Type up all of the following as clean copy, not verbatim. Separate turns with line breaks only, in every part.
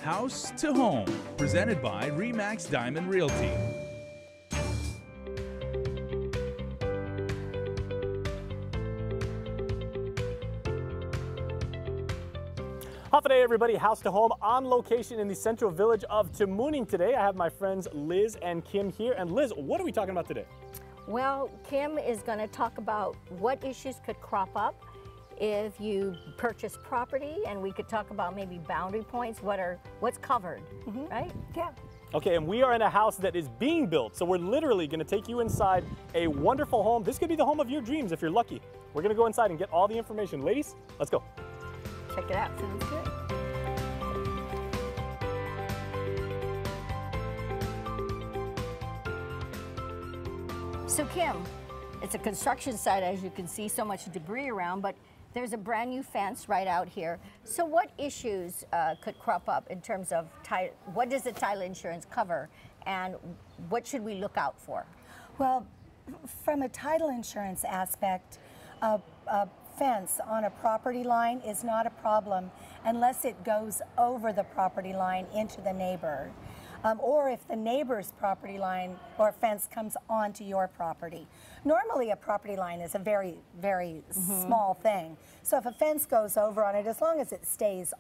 House to Home, presented by RE/MAX Diamond Realty.
Half a day, everybody. House to Home on location in the central village of Tamuning today. I have my friends Liz and Kim here. And Liz, what are we talking about today?
Well, Kim is going to talk about what issues could crop up if you purchase property, and we could talk about maybe boundary points, what's covered, right?
Yeah.
Okay, and we are in a house that is being built, so we're literally going to take you inside a wonderful home. This could be the home of your dreams if you're lucky. We're going to go inside and get all the information. Ladies, let's go.
Check it out. Sounds good. So Kim, it's a construction site, as you can see, so much debris around, but there's a brand new fence right out here. So what issues could crop up in terms of what does the title insurance cover, and what should we look out for?
Well, from a title insurance aspect, a fence on a property line is not a problem unless it goes over the property line into the neighbor. Or if the neighbor's property line or fence comes onto your property. Normally a property line is a very, very small thing. So if a fence goes over on it, as long as it stays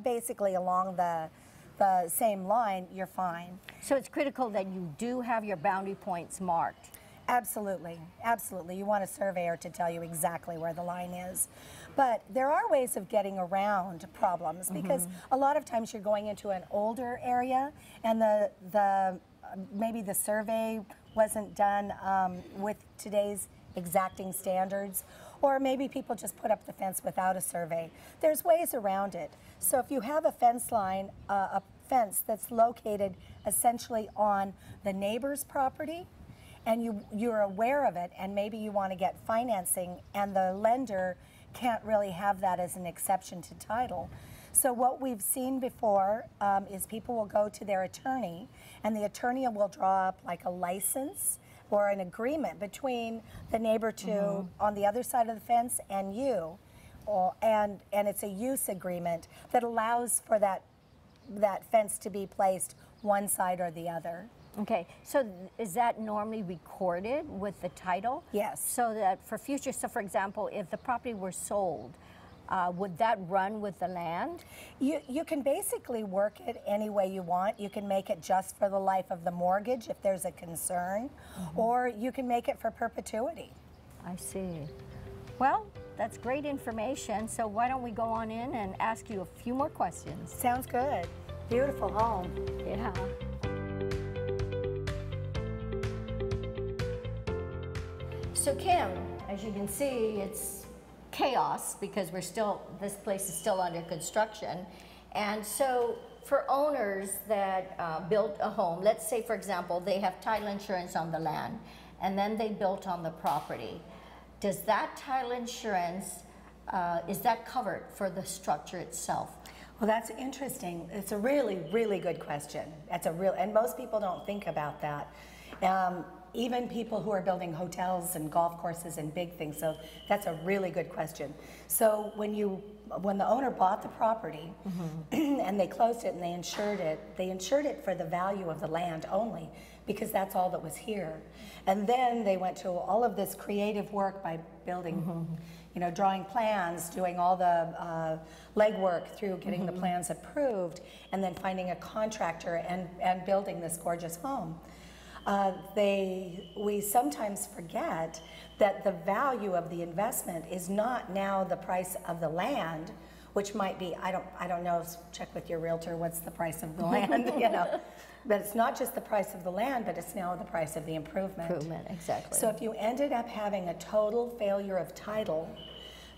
basically along the same line, you're fine.
So it's critical that you do have your boundary points marked.
Absolutely, absolutely. You want a surveyor to tell you exactly where the line is. But there are ways of getting around problems because a lot of times you're going into an older area and maybe the survey wasn't done with today's exacting standards, or maybe people just put up the fence without a survey. There's ways around it. So if you have a fence line, a fence that's located essentially on the neighbor's property, and you're aware of it, and maybe you want to get financing, and the lender can't really have that as an exception to title. So what we've seen before is people will go to their attorney, and the attorney will draw up like a license or an agreement between the neighbor on the other side of the fence and you, and it's a use agreement that allows for that fence to be placed one side or the other.
Okay, so is that normally recorded with the title?
Yes.
So that for future, so for example, if the property were sold, would that run with the land?
You can basically work it any way you want. You can make it just for the life of the mortgage if there's a concern, or you can make it for perpetuity.
I see. Well, that's great information. So why don't we go on in and ask you a few more questions?
Sounds good. Beautiful home.
Yeah. So Kim, as you can see, it's chaos because this place is still under construction. And so for owners that built a home, let's say for example, they have title insurance on the land and then they built on the property. Does that title insurance, is that covered for the structure itself?
Well, that's interesting. It's a really, really good question. And most people don't think about that. Even people who are building hotels and golf courses and big things, so that's a really good question. So when the owner bought the property and they closed it and they insured it for the value of the land only, because that's all that was here. And then they went to all of this creative work by building, drawing plans, doing all the legwork through getting the plans approved, and then finding a contractor and building this gorgeous home. We sometimes forget that the value of the investment is not now the price of the land, which might be, I don't know, check with your realtor what's the price of the land, But it's not just the price of the land, but it's now the price of the improvement.
Improvement, exactly.
So if you ended up having a total failure of title,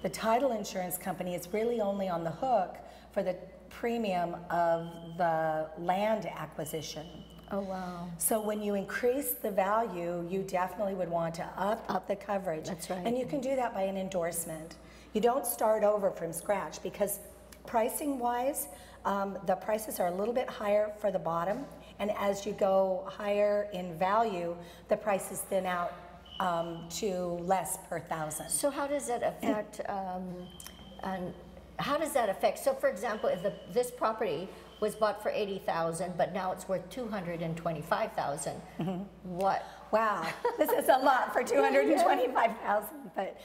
the title insurance company is really only on the hook for the premium of the land acquisition.
Oh, wow.
So when you increase the value, you definitely would want to up the coverage.
That's right.
And you can do that by an endorsement. You don't start over from scratch because pricing-wise, the prices are a little bit higher for the bottom, and as you go higher in value, the prices thin out to less per thousand.
So how does that affect how does that affect? So for example, if this property was bought for 80,000, but now it's worth 225,000, what?
Wow, this is a lot for 225,000. But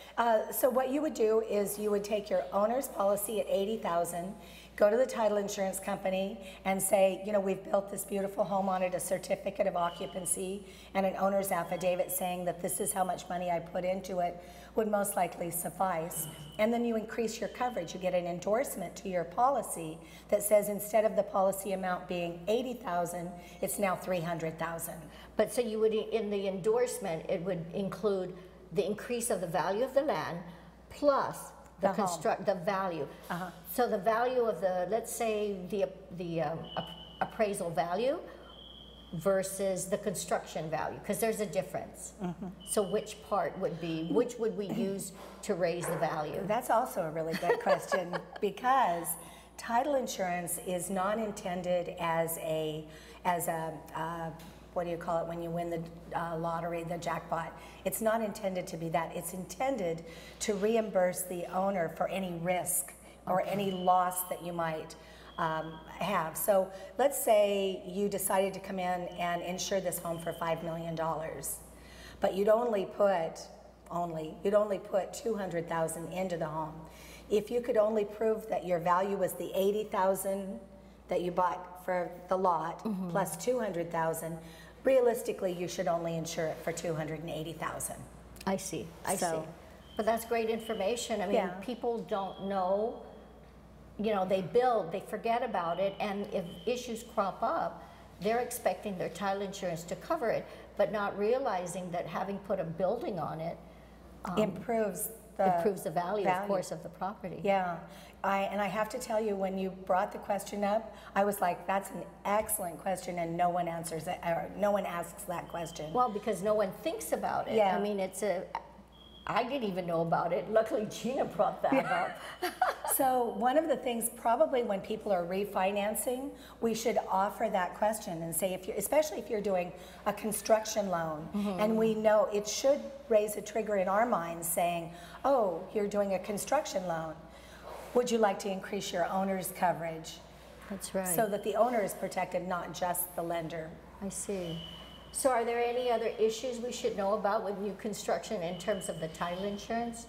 so what you would do is you would take your owner's policy at 80,000, go to the title insurance company and say, you know, we've built this beautiful home on it, a certificate of occupancy and an owner's affidavit saying that this is how much money I put into it would most likely suffice. And then you increase your coverage. You get an endorsement to your policy that says instead of the policy amount being 80,000, it's now 300,000.
But so you would, in the endorsement, it would include the increase of the value of the land plus the value. So the value of the, let's say the appraisal value versus the construction value, because there's a difference. So which part would be, which would we use to raise the value?
That's also a really good question because title insurance is not intended as a what do you call it when you win the lottery, the jackpot? It's not intended to be that. It's intended to reimburse the owner for any risk or any loss that you might have. So let's say you decided to come in and insure this home for $5 million, but you'd only put 200,000 into the home. If you could only prove that your value was the 80,000 that you bought for the lot plus 200,000, realistically you should only insure it for 280,000.
I see. I see. But that's great information. I mean, people don't know. You know, they build, they forget about it, and if issues crop up, they're expecting their title insurance to cover it, but not realizing that having put a building on it
improves
the value, of course, of the property.
Yeah, and I have to tell you, when you brought the question up, I was like, that's an excellent question, and no one answers it, or no one asks that question.
Well, because no one thinks about it.
Yeah.
I mean, I didn't even know about it. Luckily, Gina brought that up.
So one of the things, probably when people are refinancing, we should offer that question and say, especially if you're doing a construction loan, and we know it should raise a trigger in our minds saying, oh, you're doing a construction loan. Would you like to increase your owner's coverage?
That's right.
So that the owner is protected, not just the lender.
I see. So are there any other issues we should know about with new construction in terms of the title insurance?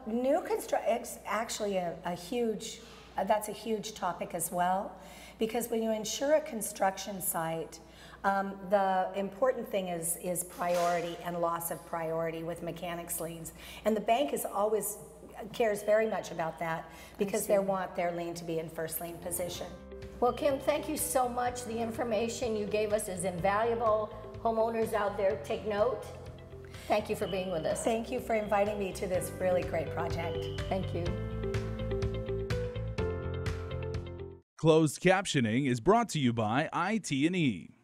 New construction, it's actually a huge, that's a huge topic as well, because when you insure a construction site, the important thing is priority and loss of priority with mechanics liens. And the bank is always cares very much about that because they want their lien to be in first lien position. Well, Kim, thank you so much. The information you gave us is invaluable. Homeowners out there, take note. Thank you for being with us. Thank you for inviting me to this really great project. Thank you.
Closed captioning is brought to you by IT&E.